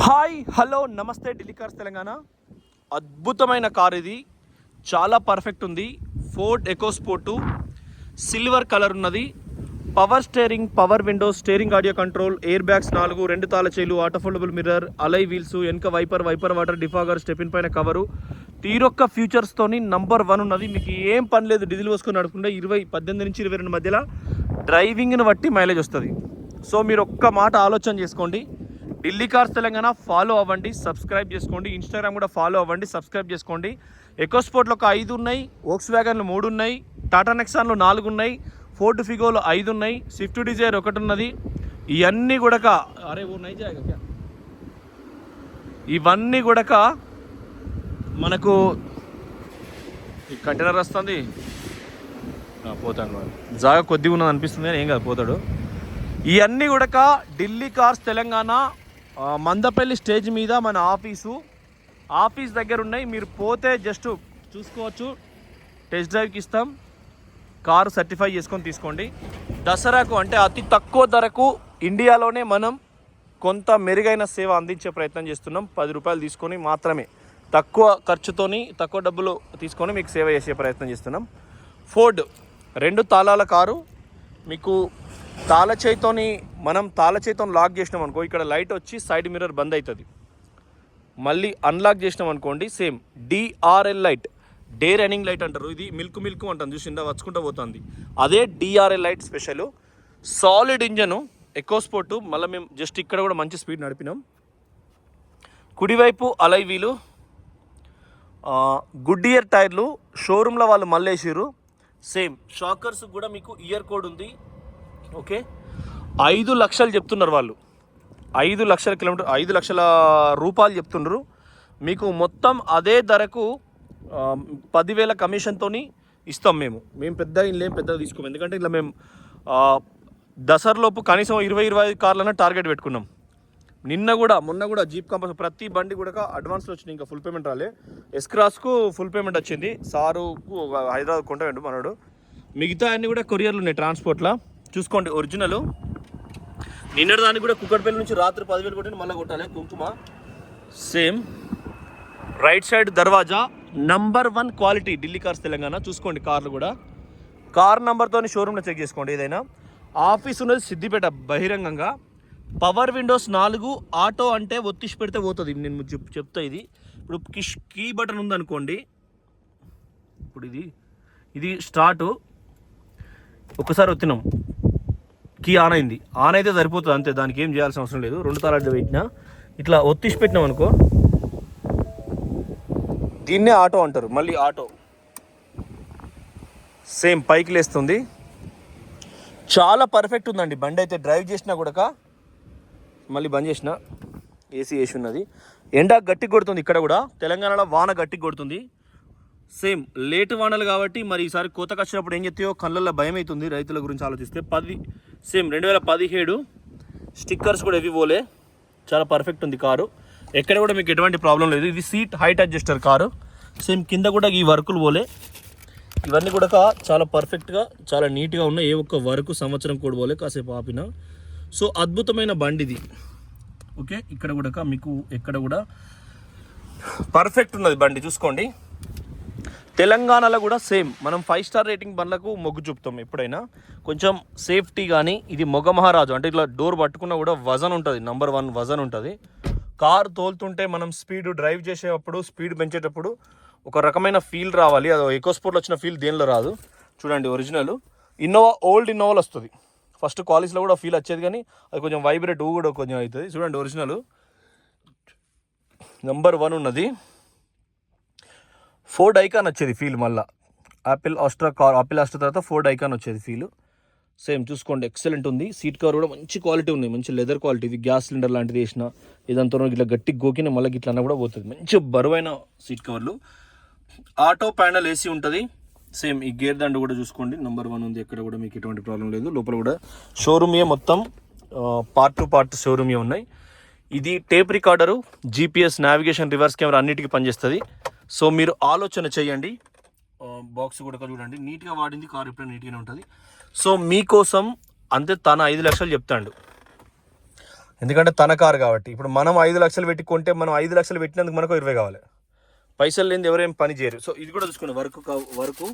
Hi hello నమస్తే Delhi cars Telangana. అద్భుతమైన car ఇది, చాలా పర్ఫెక్ట్ ఉంది. ఫోర్డ్ ఎకోస్పోర్ట్ సిల్వర్ కలర్ ఉన్నది. Power steering, power windows, steering audio control, air bags 4, 2 తాళ చైలు, auto foldable mirror, alloy wheels, వెనక వైపర్ వాటర్, డిఫాగర్, స్టెపిన్ పైన కవరు, తీరొక్క ఫ్యూచర్స్తోని నంబర్ 1 ఉన్నది. మీకు ఏం పని లేదు, డీజిల్ పోసుకొని నడుపుకుంటే 18 నుంచి 22 మధ్యలో డ్రైవింగ్ని బట్టి మైలేజ్ వస్తుంది. సో మీరు ఒక్క మాట ఆలోచన చేసుకోండి. ఢిల్లీ కార్స్ తెలంగాణ ఫాలో అవ్వండి, సబ్స్క్రైబ్ చేసుకోండి. ఇన్స్టాగ్రామ్ కూడా ఫాలో అవ్వండి, సబ్స్క్రైబ్ చేసుకోండి. ఎకోస్పోర్ట్లో ఒక 5 ఉన్నాయి, వోక్స్ వ్యాగన్లు 3 ఉన్నాయి, టాటా నెక్సాన్లు 4 ఉన్నాయి, ఫోర్డ్ ఫిగోలు 5 ఉన్నాయి, స్విఫ్ట్ డిజైర్ 1 ఉన్నది. ఇవన్నీ కూడా ఇవన్నీ కూడా మనకు ఈ కంటైనర్ వస్తుంది. పోతాను, జాగా కొద్దిగా ఉన్నది అనిపిస్తుంది కానీ ఏం కాదు, పోతాడు. ఇవన్నీ కూడా ఢిల్లీ కార్స్ తెలంగాణ మందపల్లి స్టేజ్ మీద మన ఆఫీస్ దగ్గర ఉన్నాయి. మీరు పోతే జస్ట్ చూసుకోవచ్చు, టెస్ట్ డ్రైవ్కి ఇస్తాం. కారు సర్టిఫై చేసుకొని తీసుకోండి. దసరాకు అంటే అతి తక్కువ ధరకు ఇండియాలోనే మనం కొంత మెరుగైన సేవ అందించే ప్రయత్నం చేస్తున్నాం. 10 రూపాయలు తీసుకొని మాత్రమే, తక్కువ ఖర్చుతోని తక్కువ డబ్బులు తీసుకొని మీకు సేవ చేసే ప్రయత్నం చేస్తున్నాం. ఫోర్డ్ 2 తాళాల కారు. మీకు తాళ చేయితో లాక్ చేసినాం అనుకో, ఇక్కడ లైట్ వచ్చి సైడ్ మిర్రర్ బంద్ అవుతుంది. మళ్ళీ అన్లాక్ చేసినాం అనుకోండి, same DRL light, day running light అంటారు. ఇది మిల్క్ అంటాను, చూసిందా వచ్చుకుంటూ పోతుంది. అదే DRL light special. Solid engine EcoSport. మళ్ళీ మేము జస్ట్ ఇక్కడ కూడా మంచి స్పీడ్ నడిపినాం. కుడివైపు అలై వీలు, గుడ్ ఇయర్ టైర్లు షోరూంలో వాళ్ళు మళ్ళీ వేసారు. సేమ్ షాకర్స్ కూడా మీకు ఇయర్ కోడ్ ఉంది. ఓకే, 5 లక్షలు చెప్తున్నారు వాళ్ళు, 5 లక్షల కిలోమీటర్, 5 లక్షల రూపాయలు చెప్తున్నారు. మీకు మొత్తం అదే ధరకు 10,000 కమిషన్తో ఇస్తాం. మేము పెద్దగా తీసుకోము, ఎందుకంటే ఇలా మేము దసరాలోపు కనీసం 20-25 కార్లన్నా టార్గెట్ పెట్టుకున్నాం. మొన్న కూడా జీప్ కంపల్స్ ప్రతి బండి కూడా అడ్వాన్స్లో వచ్చింది, ఇంకా ఫుల్ పేమెంట్ రాలే. ఎస్క్రాస్కు ఫుల్ పేమెంట్ వచ్చింది, సారుకు హైదరాబాద్ కొంటాడు మనోడు. మిగతా అన్నీ కూడా కొరియర్లు ఉన్నాయి, ట్రాన్స్పోర్ట్లో చూసుకోండి. ఒరిజినల్ నిన్నటి దానికి కూడా కుక్కడపల్లి నుంచి రాత్రి 10,000 కొట్టి మళ్ళీ కొట్టాలి కుంకుమ. సేమ్ రైట్ సైడ్ దర్వాజా number 1 quality Delhi cars Telangana. చూసుకోండి, కార్లు కూడా కార్ నెంబర్తో షోరూమ్లో చెక్ చేసుకోండి. ఏదైనా ఆఫీస్ ఉన్నది సిద్దిపేట బహిరంగంగా. పవర్ విండోస్ 4, ఆటో అంటే ఒత్తిసి పెడితే పోతుంది. నేను చెప్తా, ఇది ఇప్పుడు కీ బటన్ ఉందనుకోండి, ఇప్పుడు ఇది స్టార్టు, ఒకసారి వచ్చినాం, కీ ఆన్ అయింది, ఆన్ అయితే సరిపోతుంది అంతే, దానికి ఏం చేయాల్సిన అవసరం లేదు. 2 తాళాలు పెట్టినా ఇట్లా ఒత్తిసి పెట్టినాం అనుకో, దీన్నే ఆటో అంటారు. మళ్ళీ ఆటో సేమ్ పైకి లేస్తుంది. చాలా పర్ఫెక్ట్ ఉందండి బండి అయితే. డ్రైవ్ చేసినా కూడా, మళ్ళీ బంద్ చేసిన, ఏసీ వేసి ఉన్నది. ఎండ గట్టికి కొడుతుంది, ఇక్కడ కూడా తెలంగాణలో వాన గట్టికి కొడుతుంది. సేమ్ లేటు వానలు కాబట్టి మరి ఈసారి కోతకు వచ్చినప్పుడు ఏం చెప్తాయో కళ్ళల్లో భయం అవుతుంది రైతుల గురించి ఆలోచిస్తే. 2017 స్టిక్కర్స్ కూడా ఎవి పోలే, చాలా పర్ఫెక్ట్ ఉంది కారు. ఎక్కడ కూడా మీకు ఎటువంటి ప్రాబ్లం లేదు. ఇది seat height adjuster car. Same కింద కూడా ఈ వర్కులు పోలే. ఇవన్నీ కూడా చాలా పర్ఫెక్ట్గా, చాలా నీట్గా ఉన్నాయి. ఏ ఒక్క వర్క్ సంవత్సరం కూడా పోలే, కాసేపు ఆపిన. సో అద్భుతమైన బండి ఇది. ఓకే, ఇక్కడ కూడా మీకు ఎక్కడ కూడా పర్ఫెక్ట్ ఉన్నది బండి, చూసుకోండి. తెలంగాణలో కూడా సేమ్ మనం 5 స్టార్ రేటింగ్ బండ్లకు మొగ్గు చూపుతాం ఎప్పుడైనా. కొంచెం సేఫ్టీ కానీ, ఇది మొగ మహారాజు అంటే ఇట్లా డోర్ పట్టుకున్నా కూడా వజన్ ఉంటుంది, నంబర్ 1 వజన్ ఉంటుంది. కారు తోలుతుంటే మనం స్పీడ్ డ్రైవ్ చేసేటప్పుడు, స్పీడ్ పెంచేటప్పుడు ఒక రకమైన ఫీల్ రావాలి. అది ఎకోస్పోర్ట్లో వచ్చిన ఫీల్ దేనిలో రాదు. చూడండి, ఒరిజినల్ ఓల్డ్ ఇన్నోవాలో వస్తుంది. ఫస్ట్ క్వాలిటీలో కూడా ఫీల్ వచ్చేది, కానీ అది కొంచెం వైబ్రేట్ కూడా కొంచెం అవుతుంది. చూడండి, ఒరిజినల్ నంబర్ 1 ఉన్నది. ఫోర్డ్ ఐకాన్ వచ్చేది ఫీల్, మళ్ళీ ఆపిల్ ఆస్ట్రా తర్వాత ఫోర్డ్ ఐకాన్ వచ్చేది ఫీల్. సేమ్ చూసుకోండి, ఎక్సలెంట్ ఉంది. సీట్ కవర్ కూడా మంచి క్వాలిటీ ఉంది, మంచి లెదర్ క్వాలిటీ. ఇది గ్యాస్ సిలిండర్ లాంటిది వేసిన ఇదంతా ఇట్లా గట్టి గోకిన మళ్ళీ ఇట్లా అన్న కూడా పోతుంది. మంచి బరువైన సీట్ కవర్లు. ఆటో ప్యానల్ ఏసీ ఉంటుంది. సేమ్ ఈ గేర్ దండ కూడా చూసుకోండి, నంబర్ 1 ఉంది. ఎక్కడ కూడా మీకు ఎటువంటి ప్రాబ్లం లేదు. లోపల కూడా షోరూమే, మొత్తం పార్ట్ టు పార్ట్ షోరూమే ఉన్నాయి. ఇది tape recorder, GPS, navigation, reverse camera అన్నిటికీ పనిచేస్తుంది. సో మీరు ఆలోచన చేయండి. బాక్స్ కూడా చూడండి, నీట్గా వాడింది కారు, ఎప్పుడైనా నీట్గానే ఉంటుంది. సో మీకోసం అంతే, తన 5 లక్షలు చెప్తాడు. ఎందుకంటే తన కారు కాబట్టి. ఇప్పుడు మనం 5 లక్షలు పెట్టి కొంటే మనం 5 లక్షలు పెట్టినందుకు మనకు 20 కావాలి. పైసలు లేని ఎవరేం పని చేయరు. సో ఇది కూడా చూసుకోండి వరకు.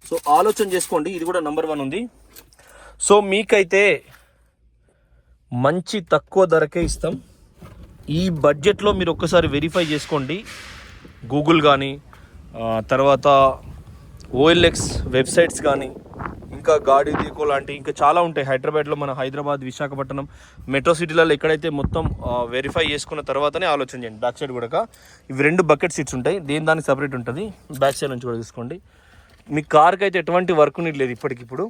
సో ఆలోచన చేసుకోండి, ఇది కూడా నంబర్ 1 ఉంది. సో మీకైతే మంచి తక్కువ ధరకే ఇస్తాం. ఈ బడ్జెట్లో మీరు ఒక్కసారి వెరిఫై చేసుకోండి. గూగుల్ కానీ తర్వాత OLX వెబ్సైట్స్ కానీ ఇంకా గాడి దీకో లాంటి ఇంకా చాలా ఉంటాయి. హైదరాబాద్లో మన హైదరాబాద్, విశాఖపట్నం మెట్రో సిటీలలో ఎక్కడైతే మొత్తం వెరిఫై చేసుకున్న తర్వాతనే ఆలోచన చేయండి. బ్యాక్ సైడ్ కూడా ఇవి 2 బకెట్ సీట్స్ ఉంటాయి, దానికి సపరేట్ ఉంటుంది. బ్యాక్ సైడ్ నుంచి కూడా తీసుకోండి. మీ కార్కి అయితే ఎటువంటి వర్క్ నీడ్ లేదు ఇప్పటికిప్పుడు.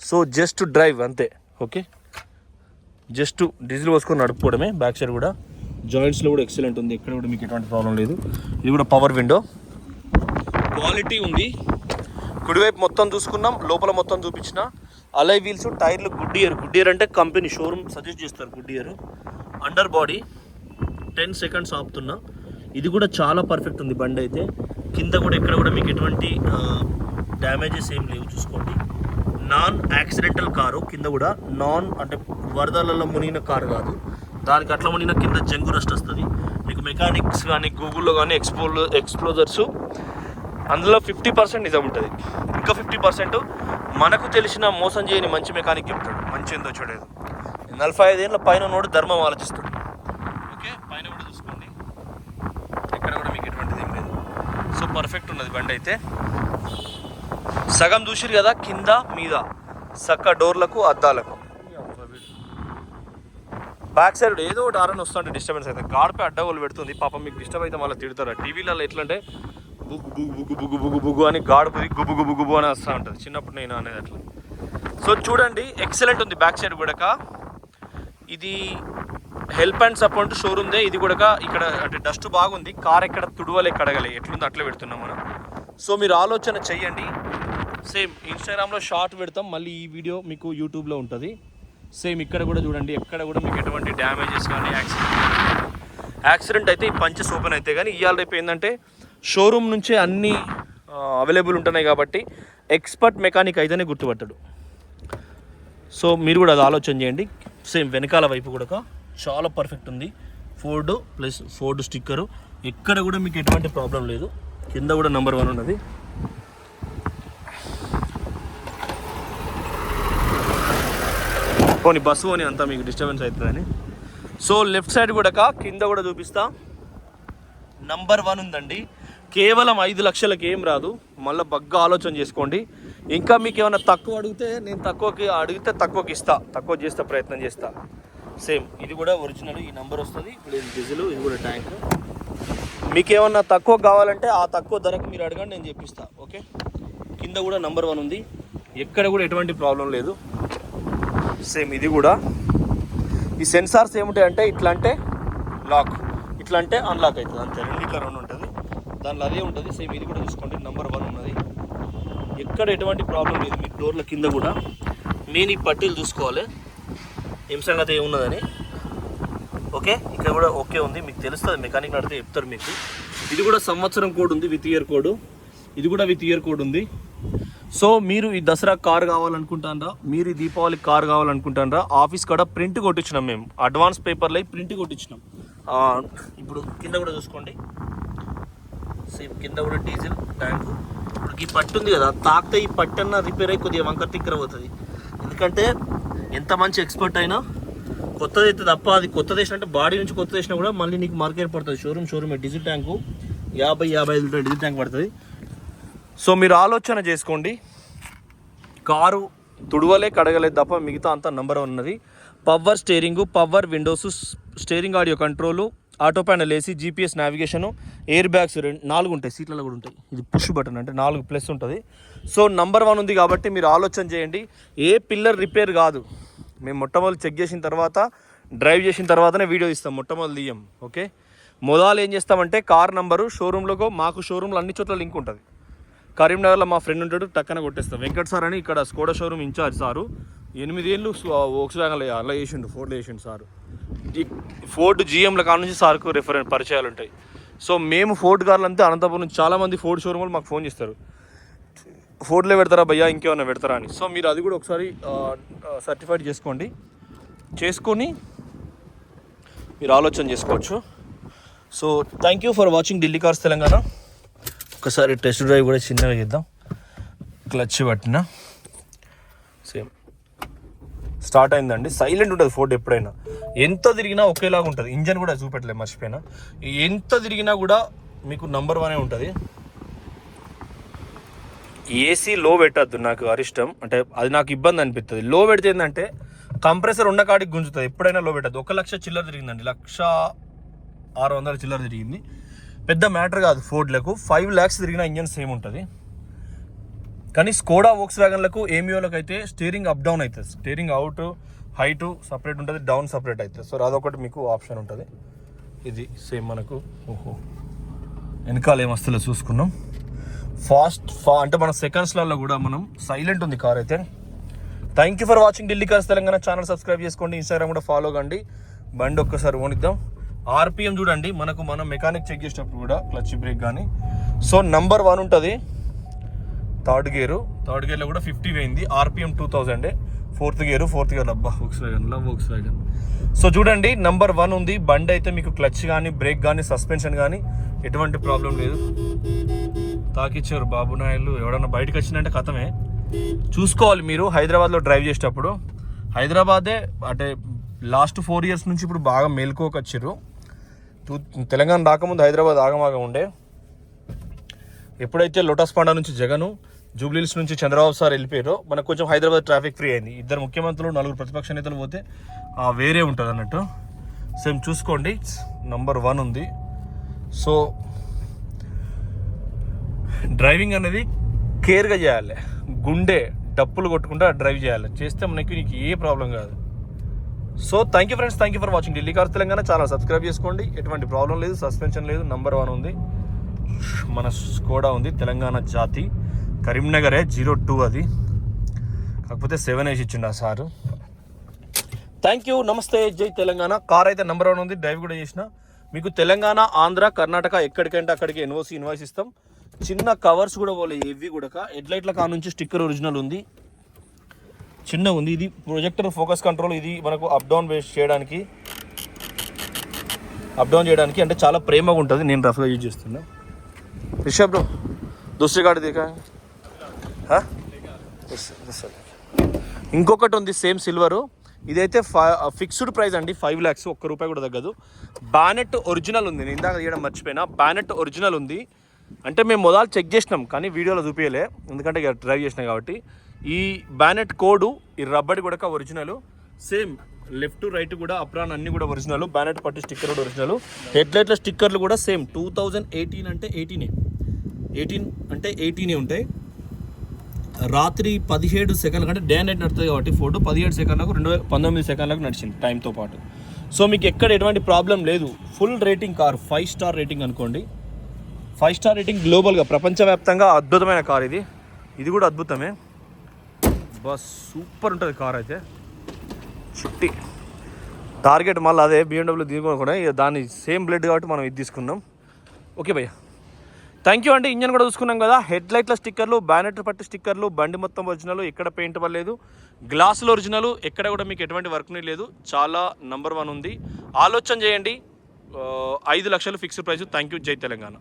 సో జస్ట్ డ్రైవ్ అంతే. ఓకే, జస్ట్ డీజిల్ పోసుకొని నడుపుకోవడమే. బ్యాక్ సైడ్ కూడా జాయింట్స్లో కూడా ఎక్సలెంట్ ఉంది, ఎక్కడ కూడా మీకు ఎటువంటి ప్రాబ్లం లేదు. ఇది కూడా పవర్ విండో, క్వాలిటీ ఉంది. కుడివైపు మొత్తం చూసుకున్నాం, లోపల మొత్తం చూపించిన. అలై వీల్స్, టైర్లు గుడ్ ఇయర్ అంటే కంపెనీ షోరూమ్ సజెస్ట్ చేస్తారు Goodyear. Under body 10 seconds ఆపుతున్నా. ఇది కూడా చాలా పర్ఫెక్ట్ ఉంది బండి అయితే. కింద కూడా ఎక్కడ కూడా మీకు ఎటువంటి డ్యామేజెస్ ఏం లేవు చూసుకోండి. నాన్ యాక్సిడెంటల్ కారు, కింద కూడా నాన్ అంటే వరదలలో మునిగిన కారు కాదు, దానికి అట్లా మునిగిన కింద జంగు రస్ట్ వస్తుంది. మీకు మెకానిక్స్ కానీ గూగుల్లో కానీ ఎక్స్ప్లోజర్స్ అందులో 50% నిజం ఉంటుంది, ఇంకా 50% మనకు తెలిసిన మోసం చేయని మంచి మెకానిక్ చెప్తాడు. మంచి ఏందో చూడలేదు. 45 ఏళ్ళ పైన నోడు ధర్మం ఆలోచిస్తాడు. ఓకే, పైన కూడా చూసుకోండి, ఎక్కడ కూడా మీకు ఎటువంటిది ఏం లేదు. సో పర్ఫెక్ట్ ఉన్నది బండి అయితే. సగం చూసిరు కదా, కింద మీద సక్క డోర్లకు అద్దాలకు. బ్యాక్ సైడ్ ఏదో ఒకటి ఆరని వస్తుంటే డిస్టర్బెన్స్ అయితే గాడిపై అడ్డగోలు పెడుతుంది. పాపం మీకు డిస్టర్బ్ అయితే మళ్ళీ తిడతారు. టీవీలలో ఎట్లా అంటే బుగ్గు అని గాడుపు గుబుగు అని వస్తూ ఉంటుంది. చిన్నప్పుడు నేను అనేది అట్లా. సో చూడండి, ఎక్సలెంట్ ఉంది బ్యాక్ సైడ్ కూడా. ఇది హెల్ప్ అండ్ సపోర్ట్ షోరూమ్దే. ఇది కూడా ఇక్కడ అంటే డస్ట్ బాగుంది, కార్ ఎక్కడ తుడవలే కడగలే, ఎట్లుంది అట్లా పెడుతున్నాం మనం. సో మీరు ఆలోచన చెయ్యండి. సేమ్ ఇన్స్టాగ్రామ్లో షార్ట్ పెడతాం, మళ్ళీ ఈ వీడియో మీకు యూట్యూబ్లో ఉంటుంది. సేమ్ ఇక్కడ కూడా చూడండి, ఎక్కడ కూడా మీకు ఎటువంటి డ్యామేజెస్ కానీ యాక్సిడెంట్ అయితే ఈ పంచెస్ ఓపెన్ అయితే కానీ ఇవాళ రేపు ఏంటంటే షోరూమ్ నుంచే అన్నీ అవైలబుల్ ఉంటున్నాయి కాబట్టి ఎక్స్పర్ట్ మెకానిక్ అయితేనే గుర్తుపట్టాడు. సో మీరు కూడా అది ఆలోచన చేయండి. సేమ్ వెనకాల వైపు కూడా చాలా పర్ఫెక్ట్ ఉంది. ఫోర్డ్ స్టిక్కరు, ఎక్కడ కూడా మీకు ఎటువంటి ప్రాబ్లం లేదు. కింద కూడా నంబర్ 1 ఉన్నది. పోనీ బస్సు అని అంతా మీకు డిస్టర్బెన్స్ అవుతుందని. సో లెఫ్ట్ సైడ్ కూడా కింద కూడా చూపిస్తా, నంబర్ 1 ఉందండి. కేవలం 5 లక్షలకి ఏం రాదు. మళ్ళీ బగ్గా ఆలోచన చేసుకోండి. ఇంకా మీకు ఏమైనా తక్కువ అడిగితే నేను తక్కువకి ఇస్తా, తక్కువ చేస్తా, ప్రయత్నం చేస్తా. సేమ్ ఇది కూడా ఒరిజినల్, ఈ నెంబర్ వస్తుంది. ఇప్పుడు ఇది డీజిల్, ఇది కూడా ట్యాంక్. మీకు ఏమన్నా తక్కువ కావాలంటే ఆ తక్కువ ధరకు మీరు అడగండి, నేను చెప్పిస్తా. ఓకే, కింద కూడా నంబర్ 1 ఉంది, ఎక్కడ కూడా ఎటువంటి ప్రాబ్లం లేదు. సేమ్ ఇది కూడా. ఈ సెన్సార్స్ ఏముంటాయంటే ఇట్లా అంటే లాక్, ఇట్లా అంటే అన్లాక్ అవుతుంది అంతే. రెండిట్లో 2 ఉంటుంది, దానిలో అదే ఉంటుంది. సేమ్ ఇది కూడా చూసుకోండి, నంబర్ 1 ఉన్నది, ఎక్కడ ఎటువంటి ప్రాబ్లం లేదు. మీ డోర్ల కింద కూడా నేను ఈ పట్టీలు చూసుకోవాలి ఏం సంగతి ఏమున్నదని. ఓకే, ఇక్కడ కూడా ఓకే ఉంది, మీకు తెలుస్తుంది. మెకానిక్ అడిగితే చెప్తారు మీకు. ఇది కూడా సంవత్సరం కోడ్ ఉంది, విత్ ఇయర్ కోడ్. ఇది కూడా విత్ ఇయర్ కోడ్ ఉంది. సో మీరు ఈ దసరా కార్ కావాలనుకుంటారా, మీరు ఈ దీపావళి కార్ కావాలనుకుంటారా, ఆఫీస్ కాడ ప్రింట్ కొట్టించినాం మేము, అడ్వాన్స్ పేపర్లో ప్రింట్ కొట్టించినాం. ఇప్పుడు కింద కూడా చూసుకోండి, సేమ్ కింద కూడా డీజిల్ ట్యాంకు. ఇప్పుడు ఈ పట్టు ఉంది కదా, తాకితే ఈ పట్టు అన్న రిపేర్ అయ్యి కొద్దిగా వంకర తిక్కర పోతుంది. ఎందుకంటే ఎంత మంచి ఎక్స్పర్ట్ అయినా కొత్తది అయితే తప్ప, అది కొత్తది వేసినట్టే బాడీ నుంచి కొత్తది వేసినా కూడా మళ్ళీ నీకు మార్కెట్ పడుతుంది. Showroom diesel tank 50-55 litre diesel tank పడుతుంది. సో మీరు ఆలోచన చేసుకోండి, కారు తుడవలే కడగలేదు తప్ప మిగతా అంతా నంబర్ 1 ఉన్నది. Power steering, power windows, steering audio control, auto panel AC, GPS navigation, air bags 4 ఉంటాయి, సీట్లలో కూడా ఉంటాయి. ఇది పుష్ బటన్ అంటే 4+ ఉంటుంది. సో నంబర్ 1 ఉంది కాబట్టి మీరు ఆలోచన చేయండి. ఏ పిల్లర్ రిపేర్ కాదు, మేము మొట్టమొదటి చెక్ చేసిన తర్వాత, డ్రైవ్ చేసిన తర్వాతనే వీడియో ఇస్తాం, మొట్టమొదటి తీయం. ఓకే, మొదలు ఏం చేస్తామంటే కార్ నంబరు షోరూంలోకి, మాకు షోరూంలో అన్ని చోట్ల లింక్ ఉంటుంది. కరీంనగర్లో మా ఫ్రెండ్ ఉంటాడు, టక్కన కొట్టేస్తాం. వెంకట్ సార్ అని ఇక్కడ స్కోడా షోరూమ్ ఇన్ఛార్జ్ సారు, 8 ఏళ్ళు వోక్స్వ్యాగన్లో అలా చేసిండు, ఫోర్డ్లో చేసిండు సారు. ఫోర్డ్ జీఎంల కాడ నుంచి సార్కు పరిచయాలు ఉంటాయి. సో మేము ఫోర్డ్ కార్లు అంతే, అనంతపురం నుంచి చాలామంది ఫోర్డ్ షోరూమ్లు మాకు ఫోన్ చేస్తారు, ఫోర్డ్లో పెడతారా భయ్యా ఇంకేమన్నా పెడతారా అని. సో మీరు అది కూడా ఒకసారి సర్టిఫైడ్ చేసుకొని మీరు ఆలోచన చేసుకోవచ్చు. So thank you for watching Delhi cars Telangana. ఒకసారి టెస్ట్ డ్రైవ్ కూడా చిన్నగా చేద్దాం. క్లచ్ పట్టిన సేమ్ స్టార్ట్ అయిందండి. సైలెంట్ ఉంటుంది ఫోర్డ్ ఎప్పుడైనా. ఎంత తిరిగినా ఒకేలాగా ఉంటుంది. ఇంజన్ కూడా చూపెట్టలేదు, మర్చిపోయినా. ఎంత తిరిగినా కూడా మీకు నంబర్ 1 ఉంటుంది. ఏసీ లో పెట్టద్దు, నాకు అరిష్టం. అంటే అది నాకు ఇబ్బంది అనిపిస్తుంది. లో పెడితే ఏంటంటే కంప్రెసర్ ఉన్న కాడికి గుంజుతుంది. ఎప్పుడైనా లో పెట్టద్దు. 1,00,000 చిల్లర తిరిగిందండి, 1,600 చిల్లర తిరిగింది. పెద్ద మ్యాటర్ కాదు ఫోర్డ్లకు. 5 lakhs తిరిగిన ఇంజన్ సేమ్ ఉంటుంది. కానీ స్కోడా వోక్స్ వ్యాగన్లకు ఏమియోలకు అయితే స్టీరింగ్ అప్ డౌన్ అవుతుంది. స్టీరింగ్ అవుట్ హైట్ సపరేట్ ఉంటుంది, డౌన్ సపరేట్ అవుతుంది. సో అదొకటి మీకు ఆప్షన్ ఉంటుంది. ఇది సేమ్ మనకు వెనకాల ఏమొస్తుందో చూసుకున్నాం. అంటే మన సెకండ్స్లలో కూడా మనం సైలెంట్ ఉంది కార్ అయితే. Thank you for watching Delhi cars Telangana. Channel subscribe చేసుకోండి, ఇన్స్టాగ్రామ్ కూడా ఫాలో కండి. బండి ఒక్కసారి ఓనిద్దాం. ఆర్పిఎం చూడండి, మనం మెకానిక్ చెక్ చేసేటప్పుడు కూడా క్లచ్ బ్రేక్ కానీ. సో నంబర్ 1 ఉంటుంది. థర్డ్ గేర్లో కూడా 50 పోయింది. ఆర్పిఎం 2000. ఫోర్త్ గేర్ అబ్బా వోక్స్ వ్యాగన్. సో చూడండి నంబర్ 1 ఉంది బండి అయితే. మీకు క్లచ్ కానీ బ్రేక్ కానీ సస్పెన్షన్ కానీ ఎటువంటి ప్రాబ్లం లేదు. తాకిచ్చారు బాబు నాయుళ్ళు. ఎవడన్నా బయటకు వచ్చిందంటే కథమే. చూసుకోవాలి మీరు హైదరాబాద్లో డ్రైవ్ చేసేటప్పుడు. హైదరాబాదే అంటే లాస్ట్ 4 years నుంచి ఇప్పుడు బాగా మేల్కోకొచ్చారు. తెలంగాణ రాకముందు హైదరాబాద్ ఆగమాగం ఉండే. ఎప్పుడైతే లోటస్ పాండా నుంచి జగను, జూబ్లీహిల్స్ నుంచి చంద్రబాబు సార్ వెళ్ళిపోయారో మనకు కొంచెం హైదరాబాద్ ట్రాఫిక్ ఫ్రీ అయింది. 2 ముఖ్యమంత్రులు 4 ప్రతిపక్ష నేతలు పోతే వేరే ఉంటుంది అన్నట్టు. సేమ్ చూసుకోండి నంబర్ 1 ఉంది. సో డ్రైవింగ్ అనేది కేర్గా చేయాలి. గుండె డప్పులు కొట్టుకుంటా డ్రైవ్ చేయాలి. చేస్తే మనకి నీకు ఏ ప్రాబ్లం కాదు. So thank you friends, thank you for watching Delhi cars Telangana. Channel subscribe చేసుకోండి. ఎటువంటి ప్రాబ్లం లేదు, సస్పెన్షన్ లేదు, నంబర్ 1 ఉంది. మన స్కోడా ఉంది, తెలంగాణ జాతి, కరీంనగరే 02 అది. కాకపోతే 7 వేసి ఇచ్చిండు ఆ సారు. థ్యాంక్ యూ, నమస్తే, జై తెలంగాణ. కార్ అయితే నంబర్ 1 ఉంది. డ్రైవ్ కూడా చేసిన. మీకు తెలంగాణ, ఆంధ్ర, కర్ణాటక ఎక్కడికంటే అక్కడికి ఇన్వాయిస్ ఇస్తాం. చిన్న కవర్స్ కూడా పోలే ఇవి కూడా. హెడ్లైట్ల కా నుంచి స్టిక్కర్ ఒరిజినల్ ఉంది, చిన్న ఉంది. ఇది ప్రొజెక్టర్ ఫోకస్ కంట్రోల్. ఇది మనకు అప్ డౌన్ చేయడానికి అంటే చాలా ప్రేమగా ఉంటుంది. నేను రఫ్గా యూజ్ చేస్తున్నా. రిషబ్ బ్రో దూసరి గాడి దిగా. ఇంకొకటి ఉంది సేమ్ సిల్వరు. ఇదైతే ఫిక్స్డ్ ప్రైస్ అండి, 5 lakhs. ₹1 కూడా తగ్గదు. బానెట్ ఒరిజినల్ ఉంది. నేను ఇందాక తీయడం మర్చిపోయినా. బానెట్ ఒరిజినల్ ఉంది. అంటే మేము మొదలు చెక్ చేసినాం కానీ వీడియోలో చూపించలే, ఎందుకంటే ఇక డ్రైవ్ చేసినాం కాబట్టి. ఈ బానెట్ కోడు, ఈ రబ్బడి కూడా ఒరిజినల్. సేమ్ లెఫ్ట్ రైట్ కూడా అప్రాన్ అన్ని కూడా ఒరిజినల్. బానెట్ పట్టి స్టిక్కర్ కూడా ఒరిజినల్. హెడ్లైట్ల స్టిక్కర్లు కూడా సేమ్. 2018 అంటే 18 ఉంటాయి. రాత్రి 17 సెకండ్ల కంటే డే అండ్ నైట్ నడుతుంది కాబట్టి ఫోటో 17 సెకండ్లకు 19 సెకండ్లకు నడిచింది టైంతో పాటు. సో మీకు ఎక్కడ ఎటువంటి ప్రాబ్లం లేదు. Full rating car, 5 star rating అనుకోండి. 5 star రేటింగ్ గ్లోబల్గా ప్రపంచవ్యాప్తంగా అద్భుతమైన కార్ ఇది. ఇది కూడా అద్భుతమే. బస్ సూపర్ ఉంటుంది కార్ అయితే. చుట్టి టార్గెట్ మళ్ళీ అదే BMW తీసుకోకుండా దాని సేమ్ బ్లడ్ కాబట్టి మనం ఇది తీసుకున్నాం. ఓకే భయ్య, థ్యాంక్ యూ అండి. ఇంజన్ కూడా చూసుకున్నాం కదా. హెడ్లైట్ల స్టిక్కర్లు, బ్యానెట్ పట్టి స్టిక్కర్లు, బండి మొత్తం ఒరిజినల్, ఎక్కడ పెయింట్ పడలేదు. గ్లాసులు ఒరిజినల్, ఎక్కడ కూడా మీకు ఎటువంటి వర్క్ లేదు. చాలా నంబర్ 1 ఉంది. ఆలోచన చేయండి. 5 లక్షలు ఫిక్స్డ్ ప్రైస్. థ్యాంక్ యూ, జై తెలంగాణ.